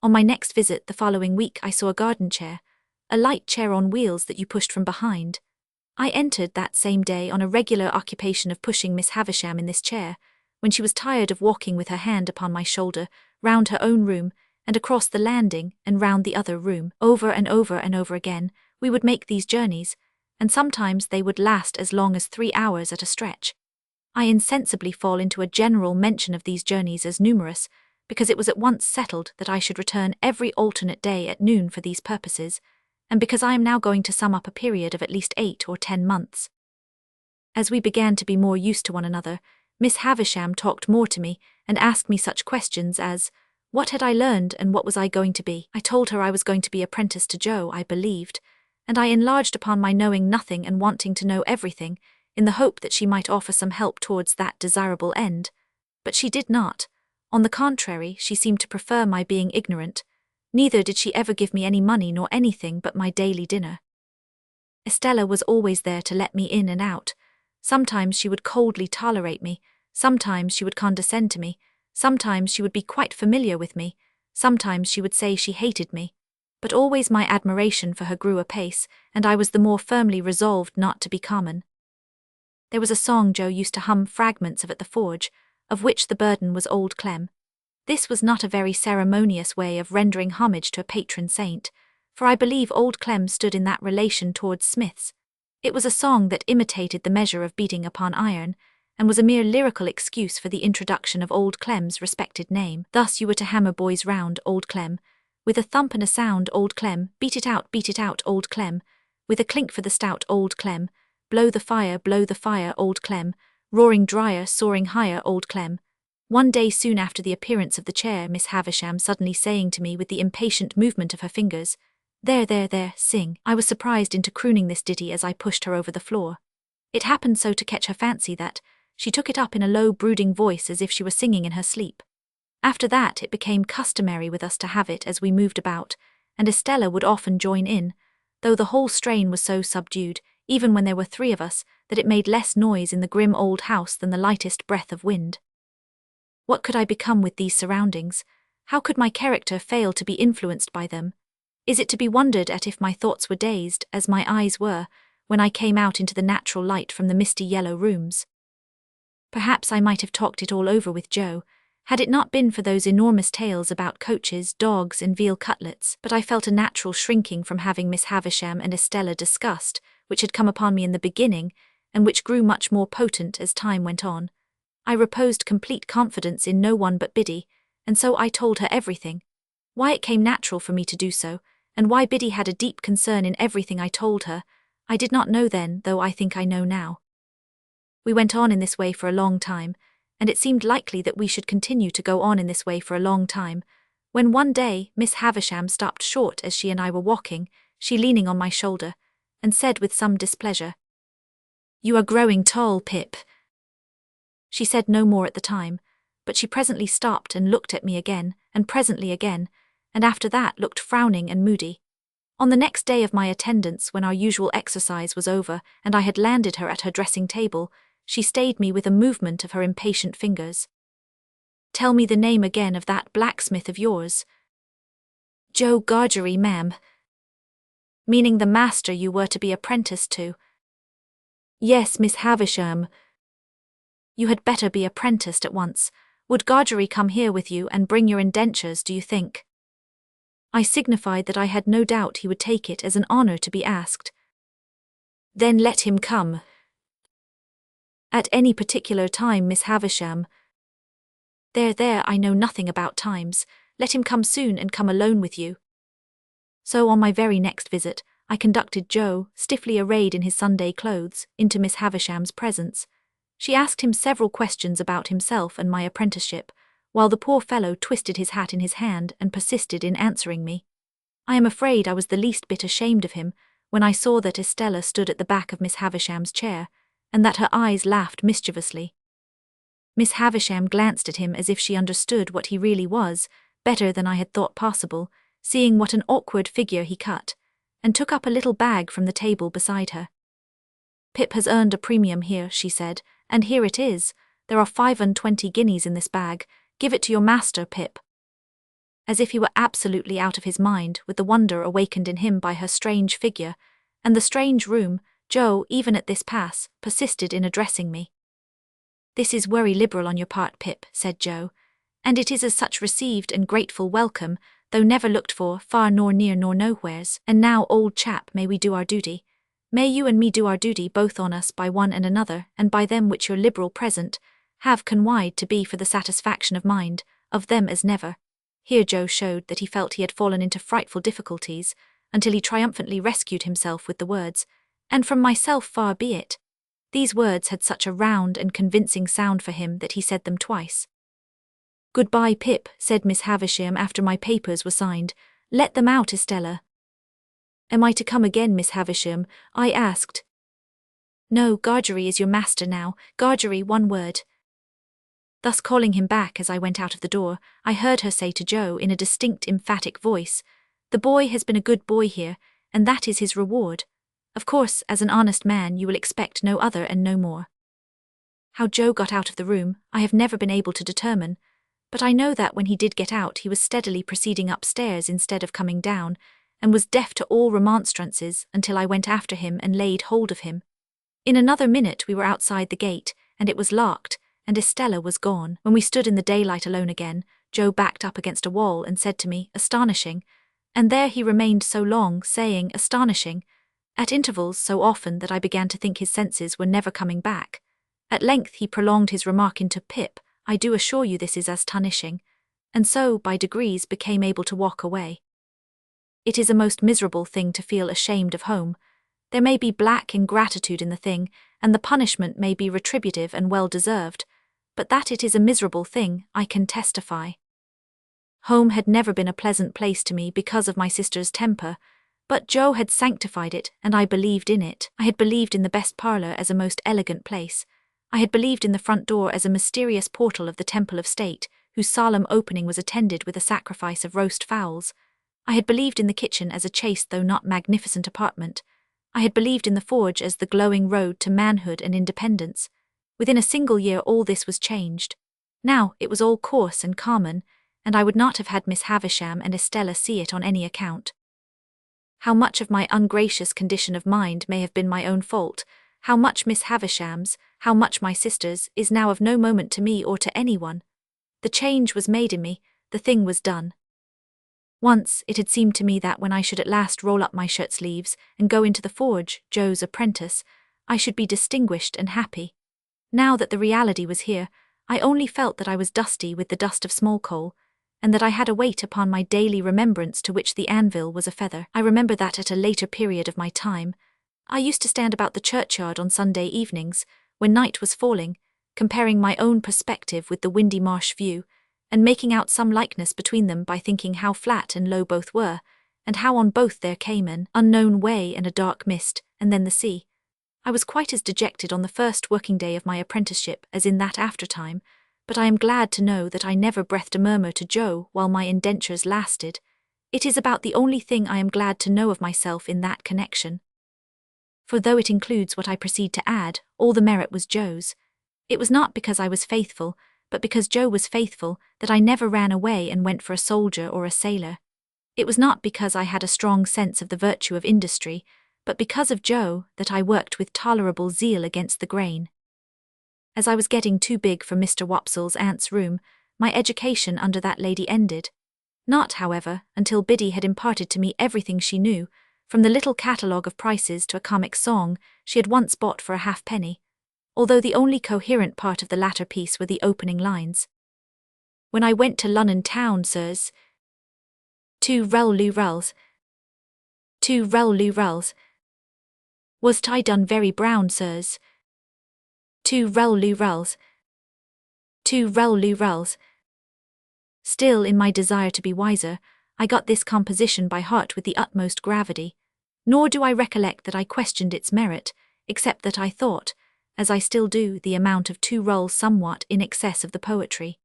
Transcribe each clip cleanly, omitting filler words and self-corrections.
On my next visit the following week I saw a garden chair, a light chair on wheels that you pushed from behind. I entered that same day on a regular occupation of pushing Miss Havisham in this chair, when she was tired of walking with her hand upon my shoulder, round her own room, and across the landing, and round the other room. Over and over and over again, we would make these journeys, and sometimes they would last as long as 3 hours at a stretch. I insensibly fall into a general mention of these journeys as numerous, because it was at once settled that I should return every alternate day at noon for these purposes, and because I am now going to sum up a period of at least 8 or 10 months. As we began to be more used to one another, Miss Havisham talked more to me, and asked me such questions as, what had I learned and what was I going to be? I told her I was going to be apprenticed to Joe, I believed, and I enlarged upon my knowing nothing and wanting to know everything, in the hope that she might offer some help towards that desirable end. But she did not. On the contrary, she seemed to prefer my being ignorant. Neither did she ever give me any money nor anything but my daily dinner. Estella was always there to let me in and out. Sometimes she would coldly tolerate me, sometimes she would condescend to me, sometimes she would be quite familiar with me, sometimes she would say she hated me. But always my admiration for her grew apace, and I was the more firmly resolved not to be common. There was a song Joe used to hum fragments of at the forge, of which the burden was Old Clem. This was not a very ceremonious way of rendering homage to a patron saint, for I believe Old Clem stood in that relation towards smiths. It was a song that imitated the measure of beating upon iron, and was a mere lyrical excuse for the introduction of Old Clem's respected name. Thus you were to hammer boys round, Old Clem, with a thump and a sound, Old Clem, beat it out, Old Clem, with a clink for the stout, Old Clem, blow the fire, Old Clem, roaring drier, soaring higher, Old Clem. One day soon after the appearance of the chair, Miss Havisham suddenly saying to me with the impatient movement of her fingers, there, sing. I was surprised into crooning this ditty as I pushed her over the floor. It happened so to catch her fancy that she took it up in a low, brooding voice as if she were singing in her sleep. After that it became customary with us to have it as we moved about, and Estella would often join in, though the whole strain was so subdued, even when there were 3 of us, that it made less noise in the grim old house than the lightest breath of wind. What could I become with these surroundings? How could my character fail to be influenced by them? Is it to be wondered at if my thoughts were dazed, as my eyes were, when I came out into the natural light from the misty yellow rooms? Perhaps I might have talked it all over with Joe, had it not been for those enormous tales about coaches, dogs, and veal cutlets, but I felt a natural shrinking from having Miss Havisham and Estella discussed, which had come upon me in the beginning, and which grew much more potent as time went on. I reposed complete confidence in no one but Biddy, and so I told her everything. Why it came natural for me to do so, and why Biddy had a deep concern in everything I told her, I did not know then, though I think I know now. We went on in this way for a long time, and it seemed likely that we should continue to go on in this way for a long time, when one day Miss Havisham stopped short as she and I were walking, she leaning on my shoulder, and said with some displeasure, "You are growing tall, Pip." She said no more at the time, but she presently stopped and looked at me again, and presently again, and after that looked frowning and moody. On the next day of my attendance, when our usual exercise was over and I had landed her at her dressing table, she stayed me with a movement of her impatient fingers. "Tell me the name again of that blacksmith of yours." "Joe Gargery, ma'am." "Meaning the master you were to be apprenticed to?" "Yes, Miss Havisham." "You had better be apprenticed at once. Would Gargery come here with you and bring your indentures, do you think?" I signified that I had no doubt he would take it as an honour to be asked. "Then let him come." "At any particular time, Miss Havisham?" There, I know nothing about times. Let him come soon and come alone with you." So on my very next visit, I conducted Joe, stiffly arrayed in his Sunday clothes, into Miss Havisham's presence. She asked him several questions about himself and my apprenticeship, while the poor fellow twisted his hat in his hand and persisted in answering me. I am afraid I was the least bit ashamed of him when I saw that Estella stood at the back of Miss Havisham's chair, and that her eyes laughed mischievously. Miss Havisham glanced at him as if she understood what he really was, better than I had thought possible, seeing what an awkward figure he cut, and took up a little bag from the table beside her. "Pip has earned a premium here," she said, "and here it is. There are 25 guineas in this bag. Give it to your master, Pip." as if he were absolutely out of his mind with the wonder awakened in him by her strange figure, and the strange room. Joe, even at this pass, persisted in addressing me. "This is very liberal on your part, Pip," said Joe, "and it is as such received and grateful welcome, though never looked for, far nor near nor nowheres. And now, old chap, may we do our duty? May you and me do our duty both on us by one and another, and by them which your liberal present have conweyed to be for the satisfaction of mind, of them as never." Here Joe showed that he felt he had fallen into frightful difficulties, until he triumphantly rescued himself with the words, "And from myself far be it." These words had such a round and convincing sound for him that he said them twice. "Goodbye, Pip," said Miss Havisham after my papers were signed. "Let them out, Estella." "Am I to come again, Miss Havisham?" I asked. "No, Gargery is your master now, Gargery, one word." Thus calling him back as I went out of the door, I heard her say to Joe in a distinct emphatic voice, "The boy has been a good boy here, and that is his reward. Of course, as an honest man you will expect no other and no more." How Joe got out of the room, I have never been able to determine, but I know that when he did get out he was steadily proceeding upstairs instead of coming down, and was deaf to all remonstrances until I went after him and laid hold of him. In another minute we were outside the gate, and it was locked, and Estella was gone. When we stood in the daylight alone again, Joe backed up against a wall and said to me, "Astonishing," and there he remained so long, saying "astonishing," at intervals so often that I began to think his senses were never coming back. At length he prolonged his remark into, "Pip, I do assure you this is astonishing," and so, by degrees, became able to walk away. It is a most miserable thing to feel ashamed of home. There may be black ingratitude in the thing, and the punishment may be retributive and well-deserved, but that it is a miserable thing, I can testify. Home had never been a pleasant place to me because of my sister's temper, but Joe had sanctified it, and I believed in it. I had believed in the best parlour as a most elegant place. I had believed in the front door as a mysterious portal of the temple of state, whose solemn opening was attended with a sacrifice of roast fowls. I had believed in the kitchen as a chaste though not magnificent apartment. I had believed in the forge as the glowing road to manhood and independence. Within a single year all this was changed. Now it was all coarse and common, and I would not have had Miss Havisham and Estella see it on any account. How much of my ungracious condition of mind may have been my own fault, how much Miss Havisham's, how much my sister's, is now of no moment to me or to anyone. The change was made in me, the thing was done. Once it had seemed to me that when I should at last roll up my shirt sleeves and go into the forge, Joe's apprentice, I should be distinguished and happy. Now that the reality was here, I only felt that I was dusty with the dust of small coal, and that I had a weight upon my daily remembrance to which the anvil was a feather. I remember that at a later period of my time, I used to stand about the churchyard on Sunday evenings, when night was falling, comparing my own perspective with the windy marsh view, and making out some likeness between them by thinking how flat and low both were, and how on both there came an unknown way and a dark mist, and then the sea. I was quite as dejected on the first working day of my apprenticeship as in that after-time, but I am glad to know that I never breathed a murmur to Joe while my indentures lasted. It is about the only thing I am glad to know of myself in that connection. For though it includes what I proceed to add, all the merit was Joe's. It was not because I was faithful, but because Joe was faithful, that I never ran away and went for a soldier or a sailor. It was not because I had a strong sense of the virtue of industry, but because of Joe that I worked with tolerable zeal against the grain. As I was getting too big for Mr. Wopsle's aunt's room, my education under that lady ended. Not, however, until Biddy had imparted to me everything she knew, from the little catalogue of prices to a comic song she had once bought for a halfpenny, although the only coherent part of the latter piece were the opening lines. "When I went to Lunnon town, sirs, 2 rel-loo rels, 2 rel-loo rels, was I done very brown, sirs, 2 rel-loo rels, 2 rel-loo rels." Still, in my desire to be wiser, I got this composition by heart with the utmost gravity, nor do I recollect that I questioned its merit, except that I thought, as I still do, the amount of 2 rolls somewhat in excess of the poetry.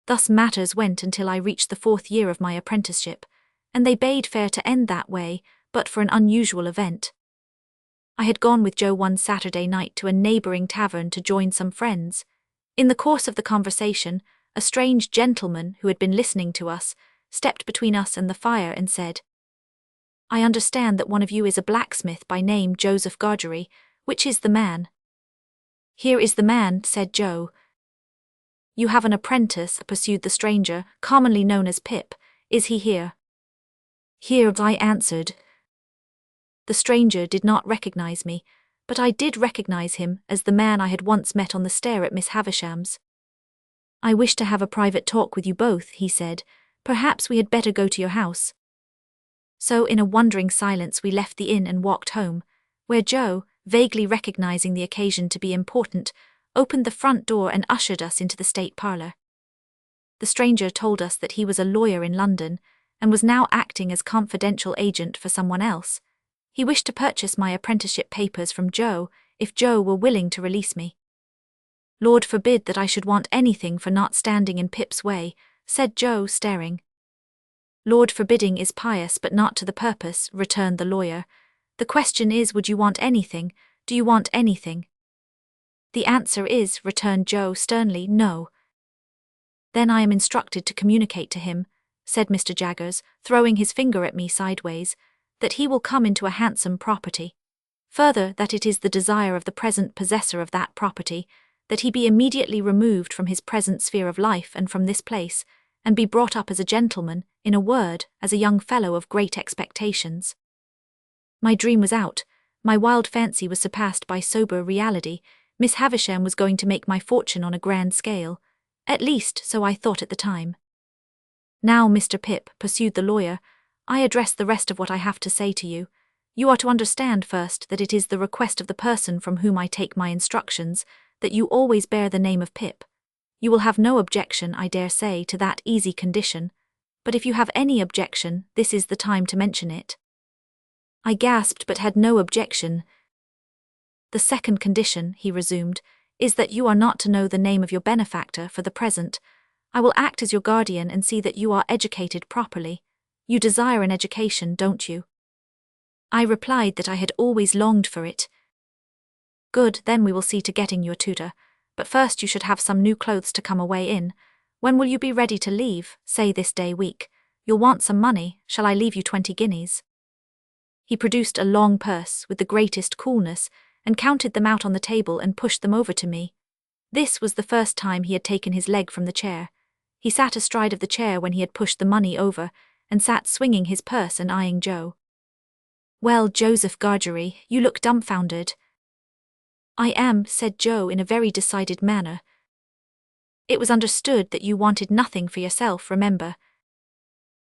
Thus matters went until I reached the 4th year of my apprenticeship, and they bade fair to end that way, but for an unusual event. I had gone with Joe one Saturday night to a neighbouring tavern to join some friends. In the course of the conversation, a strange gentleman who had been listening to us stepped between us and the fire and said, "I understand that one of you is a blacksmith by name Joseph Gargery. Which is the man?" "Here is the man," said Joe. "You have an apprentice," pursued the stranger, "commonly known as Pip. Is he here?" "Here," I answered. The stranger did not recognize me, but I did recognize him as the man I had once met on the stair at Miss Havisham's. "I wish to have a private talk with you both," he said. "Perhaps we had better go to your house." So in a wondering silence we left the inn and walked home, where Joe, vaguely recognizing the occasion to be important, opened the front door and ushered us into the state parlour. The stranger told us that he was a lawyer in London, and was now acting as confidential agent for someone else. He wished to purchase my apprenticeship papers from Joe, if Joe were willing to release me. "Lord forbid that I should want anything for not standing in Pip's way," said Joe, staring. "Lord forbidding is pious but not to the purpose," returned the lawyer. "The question is, would you want anything? Do you want anything?" "The answer is," returned Joe sternly, "no." "Then I am instructed to communicate to him," said Mr. Jaggers, throwing his finger at me sideways, "that he will come into a handsome property. Further, that it is the desire of the present possessor of that property, that he be immediately removed from his present sphere of life and from this place, and be brought up as a gentleman, in a word, as a young fellow of great expectations." My dream was out. My wild fancy was surpassed by sober reality. Miss Havisham was going to make my fortune on a grand scale. At least, so I thought at the time. "Now, Mr. Pip," pursued the lawyer, "I address the rest of what I have to say to you. You are to understand first that it is the request of the person from whom I take my instructions, that you always bear the name of Pip. You will have no objection, I dare say, to that easy condition, but if you have any objection, this is the time to mention it." I gasped but had no objection. "The second condition," he resumed, "is that you are not to know the name of your benefactor for the present. I will act as your guardian and see that you are educated properly. You desire an education, don't you?" I replied that I had always longed for it. "Good, then we will see to getting you a tutor. But first you should have some new clothes to come away in. When will you be ready to leave? Say this day week. You'll want some money. Shall I leave you 20 guineas? He produced a long purse with the greatest coolness, and counted them out on the table and pushed them over to me. This was the first time he had taken his leg from the chair. He sat astride of the chair when he had pushed the money over, and sat swinging his purse and eyeing Joe. "Well, Joseph Gargery, you look dumbfounded." "I am," said Joe in a very decided manner. "It was understood that you wanted nothing for yourself, remember."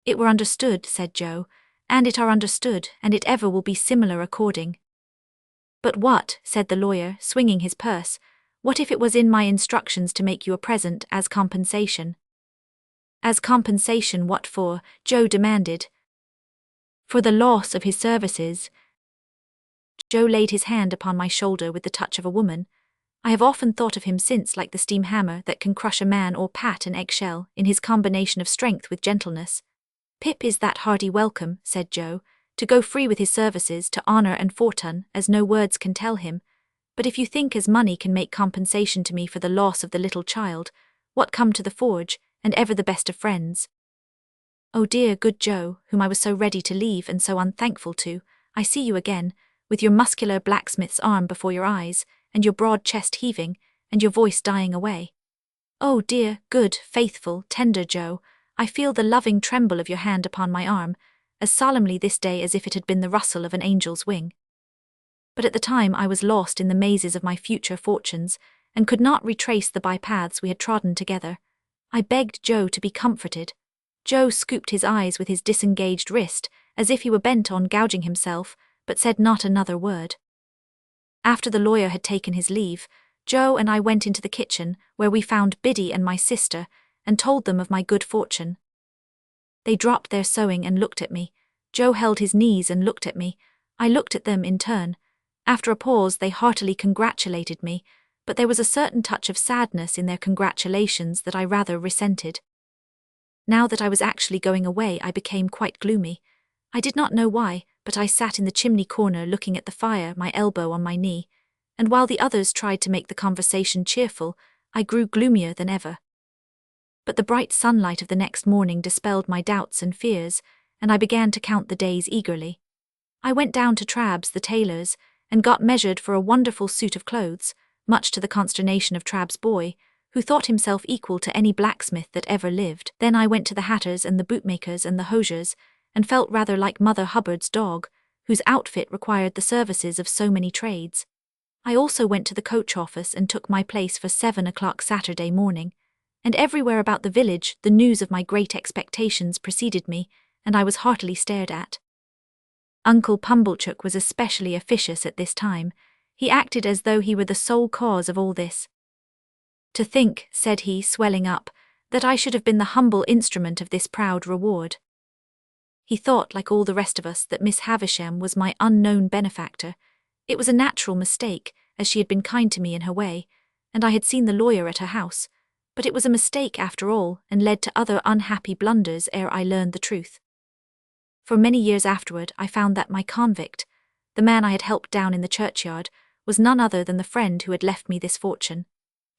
"It were understood," said Joe, "and it are understood, and it ever will be similar according." "But what," said the lawyer, swinging his purse, "what if it was in my instructions to make you a present as compensation?" "As compensation what for?" Joe demanded. "For the loss of his services." Joe laid his hand upon my shoulder with the touch of a woman. I have often thought of him since like the steam hammer that can crush a man or pat an eggshell in his combination of strength with gentleness. "Pip is that hearty welcome," said Joe, "to go free with his services to honour and fortune as no words can tell him. But if you think as money can make compensation to me for the loss of the little child, what come to the forge, and ever the best of friends?" "Oh dear, good Joe, whom I was so ready to leave and so unthankful to, I see you again, with your muscular blacksmith's arm before your eyes, and your broad chest heaving, and your voice dying away. Oh dear, good, faithful, tender Joe, I feel the loving tremble of your hand upon my arm, as solemnly this day as if it had been the rustle of an angel's wing. But at the time I was lost in the mazes of my future fortunes, and could not retrace the bypaths we had trodden together. I begged Joe to be comforted. Joe scooped his eyes with his disengaged wrist, as if he were bent on gouging himself, but said not another word. After the lawyer had taken his leave, Joe and I went into the kitchen, where we found Biddy and my sister, and told them of my good fortune. They dropped their sewing and looked at me. Joe held his knees and looked at me. I looked at them in turn. After a pause they heartily congratulated me, but there was a certain touch of sadness in their congratulations that I rather resented. Now that I was actually going away, I became quite gloomy. I did not know why, but I sat in the chimney corner looking at the fire, my elbow on my knee, and while the others tried to make the conversation cheerful, I grew gloomier than ever. But the bright sunlight of the next morning dispelled my doubts and fears, and I began to count the days eagerly. I went down to Trabb's, the tailor's, and got measured for a wonderful suit of clothes, much to the consternation of Trabb's boy, who thought himself equal to any blacksmith that ever lived. Then I went to the hatters and the bootmakers and the hosiers, and felt rather like Mother Hubbard's dog, whose outfit required the services of so many trades. I also went to the coach office and took my place for 7 o'clock Saturday morning, and everywhere about the village the news of my great expectations preceded me, and I was heartily stared at. Uncle Pumblechook was especially officious at this time. He acted as though he were the sole cause of all this. "To think," said he, swelling up, "that I should have been the humble instrument of this proud reward." He thought, like all the rest of us, that Miss Havisham was my unknown benefactor. It was a natural mistake, as she had been kind to me in her way, and I had seen the lawyer at her house, but it was a mistake after all, and led to other unhappy blunders ere I learned the truth. For many years afterward I found that my convict, the man I had helped down in the churchyard, was none other than the friend who had left me this fortune.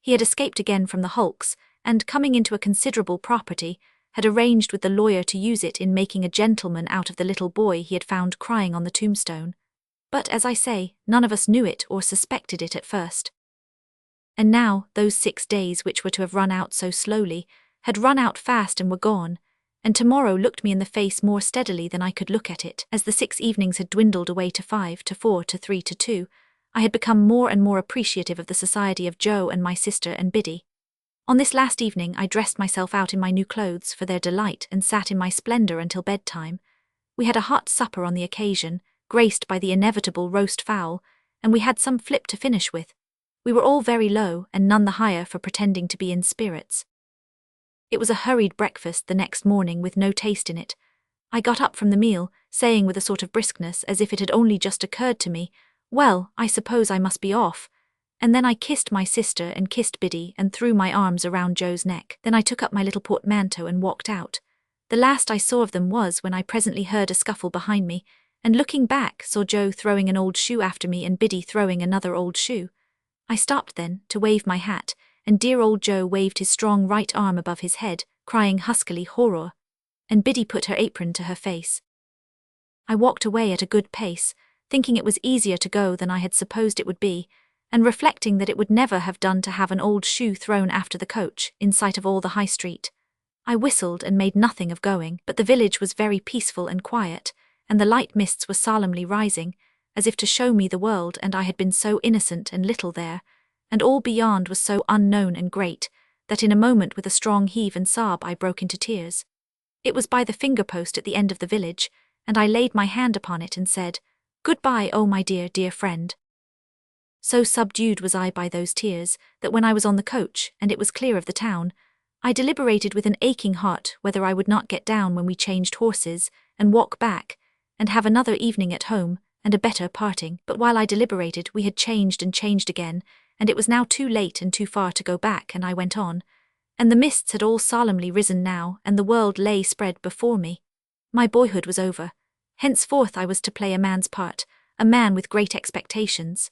He had escaped again from the hulks, and, coming into a considerable property, had arranged with the lawyer to use it in making a gentleman out of the little boy he had found crying on the tombstone. But, as I say, none of us knew it or suspected it at first. And now, those 6 days which were to have run out so slowly, had run out fast and were gone, and tomorrow looked me in the face more steadily than I could look at it. As the 6 evenings had dwindled away to 5, to 4, to 3, to 2, I had become more and more appreciative of the society of Joe and my sister and Biddy. On this last evening I dressed myself out in my new clothes for their delight and sat in my splendour until bedtime. We had a hot supper on the occasion, graced by the inevitable roast fowl, and we had some flip to finish with. We were all very low, and none the higher for pretending to be in spirits. It was a hurried breakfast the next morning with no taste in it. I got up from the meal, saying with a sort of briskness, as if it had only just occurred to me, "Well, I suppose I must be off." And then I kissed my sister and kissed Biddy and threw my arms around Joe's neck. Then I took up my little portmanteau and walked out. The last I saw of them was when I presently heard a scuffle behind me, and looking back saw Joe throwing an old shoe after me and Biddy throwing another old shoe. I stopped then to wave my hat, and dear old Joe waved his strong right arm above his head, crying huskily horror, and Biddy put her apron to her face. I walked away at a good pace, thinking it was easier to go than I had supposed it would be, and reflecting that it would never have done to have an old shoe thrown after the coach, in sight of all the high street. I whistled and made nothing of going, but the village was very peaceful and quiet, and the light mists were solemnly rising, as if to show me the world, and I had been so innocent and little there, and all beyond was so unknown and great, that in a moment with a strong heave and sob I broke into tears. It was by the finger-post at the end of the village, and I laid my hand upon it and said, "Good-bye, oh my dear, dear friend." So subdued was I by those tears, that when I was on the coach, and it was clear of the town, I deliberated with an aching heart whether I would not get down when we changed horses, and walk back, and have another evening at home, and a better parting. But while I deliberated, we had changed and changed again, and it was now too late and too far to go back, and I went on. And the mists had all solemnly risen now, and the world lay spread before me. My boyhood was over. Henceforth I was to play a man's part, a man with great expectations.